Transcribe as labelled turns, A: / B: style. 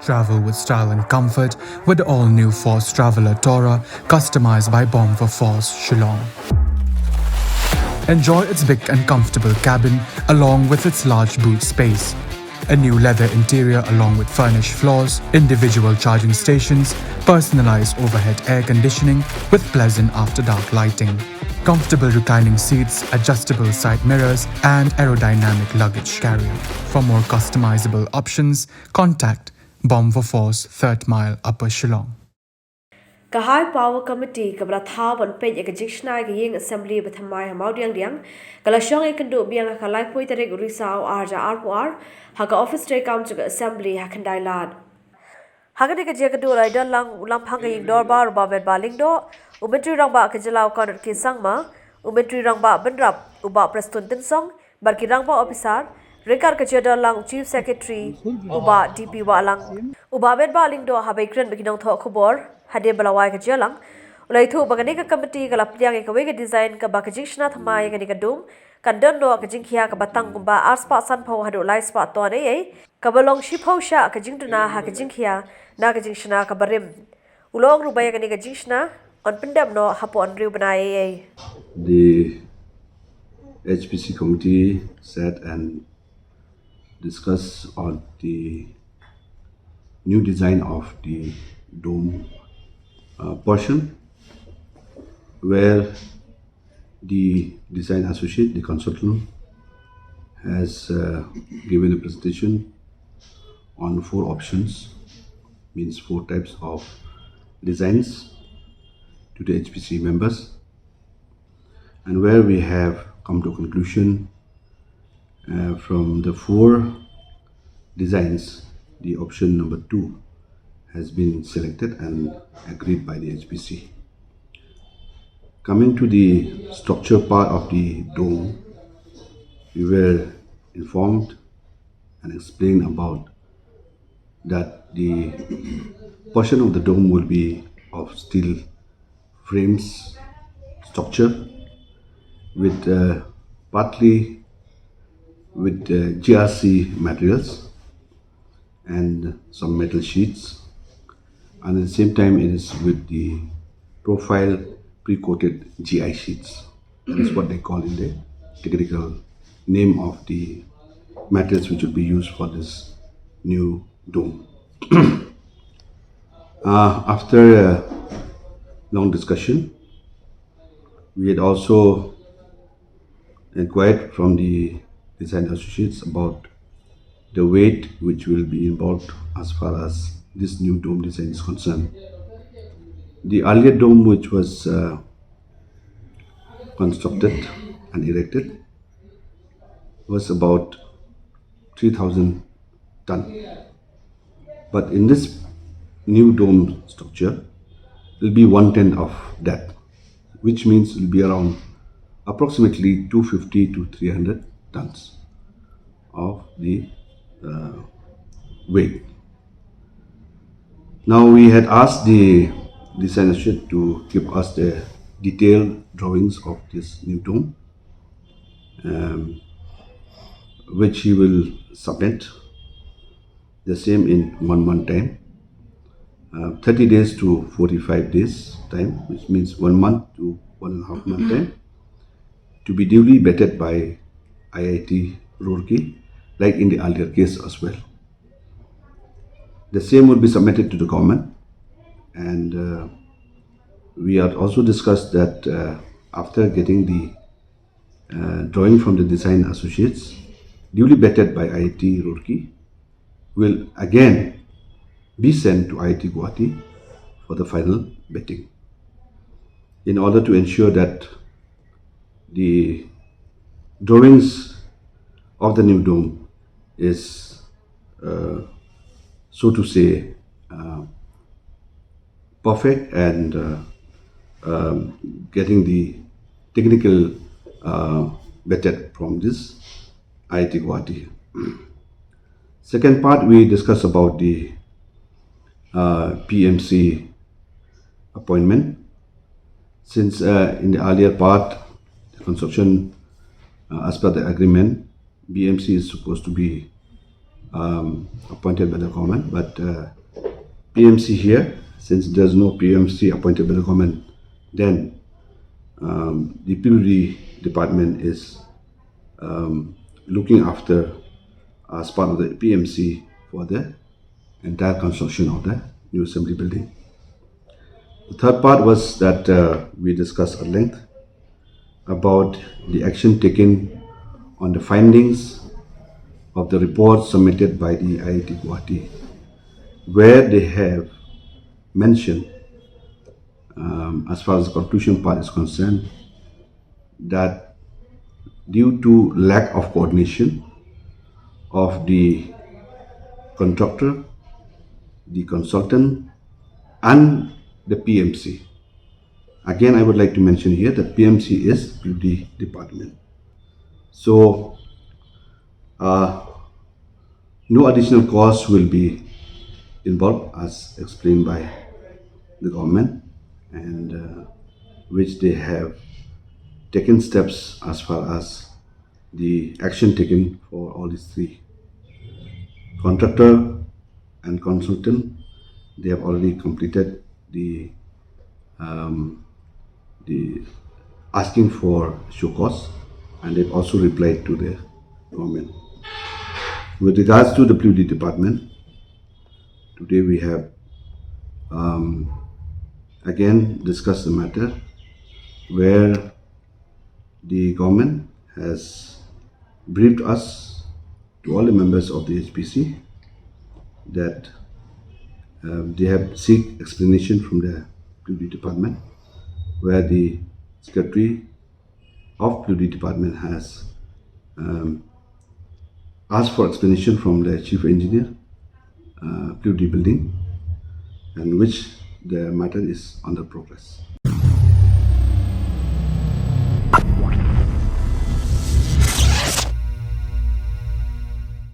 A: Travel with style and comfort with the all-new Force Traveler Tourer, customized by Bomb for Force, Shillong. Enjoy its big and comfortable cabin along with its large boot space. A new leather interior along with furnished floors, individual charging stations, personalized overhead air conditioning with pleasant after-dark lighting, comfortable reclining seats, adjustable side mirrors, and aerodynamic luggage carrier. For more customizable options, contact Bomb for Force, 3rd Mile, Upper Shillong.
B: Kahai Power Committee Kaba Tang on Pynieng Biang Assembly Bathymmai Pynieng Biang Kalai Poitere Risau Arja Arpuar Haga Office Day Council Assembly Hakandai Lad Hagadiga Jagadu Rider Lampanga Dorbar Babet Balingdo Umetri Rangba Kajalau Konat Kisangma Umetri Rangba Bendrap Uba Preston Tinsong Barki Rangba Officer Rikar Kajada Lang Chief Secretary Uba DP Walang Uba Bet Balingdo Habakran Bikinong Thokubor Hade Balawai Kajalang Ulaitu Baganika Committee Kalapyang Kawega Design Kabakajishna Thamai Ganikadum Kandondo Kajinkia Kaba Tang Kumba Arspa Sanpo Hadu Lai Spot Tone Kabalong Shipo Sha Kajintuna Hakajinkia Nakajinshna Kabarim Ulong Rubaya Ganika Jishna on Pendamno Hapo on Rubana.
C: The HPC committee sat and discussed on the new design of the dome portion, where the design associate, the consultant, has given a presentation on 4 options, means 4 types of designs to the HPC members, and where we have come to a conclusion from the 4 designs, the option number 2 has been selected and agreed by the HPC. Coming to the structure part of the dome, we were informed and explained about that the portion of the dome will be of steel frames structure with partly with GRC materials and some metal sheets, and at the same time it is with the profile pre-coated GI sheets. That is what they call in the technical name of the materials which will be used for this new dome. After a long discussion, we had also inquired from the design associates about the weight which will be involved as far as this new dome design is concerned. The earlier dome which was constructed and erected was about 3,000 ton, but in this new dome structure it will be 1/10 of that, which means it will be around approximately 250 to 300 tons of the weight. Now we had asked the design associate to give us the detailed drawings of this new dome, which he will submit the same in 1 month time, 30 days to 45 days time, which means 1 month to 1.5 month time, to be duly vetted by IIT Roorkee, like in the earlier case as well. The same will be submitted to the government, and we had also discussed that after getting the drawing from the design associates, duly vetted by IIT Roorkee, will again be sent to IIT Guwahati for the final vetting, in order to ensure that the drawings of the new dome is, so to say, perfect and getting the technical vetted from this IIT Guwahati. Second part, we discuss about the PMC appointment. Since in the earlier part, the construction, as per the agreement, BMC is supposed to be appointed by the government, but PMC here, since there's no PMC appointed by the government, then the PWD department is looking after as part of the PMC for the entire construction of the new assembly building. The third part was that we discussed at length about the action taken on the findings of the report submitted by the IIT Guwahati, where they have mentioned, as far as the conclusion part is concerned, that due to lack of coordination of the contractor, the consultant, and the PMC. Again, I would like to mention here that PMC is PWD department. So, no additional cost will be involved as explained by the government, and which they have taken steps as far as the action taken for all these three. Contractor and consultant, they have already completed the asking for show cause, and they've also replied to the government. With regards to the PWD department, today we have again discussed the matter where the government has briefed us, to all the members of the HPC, that they have seek explanation from the PWD department, where the secretary of PWD department has asked for explanation from the chief engineer, PWD building, and which the matter is under progress.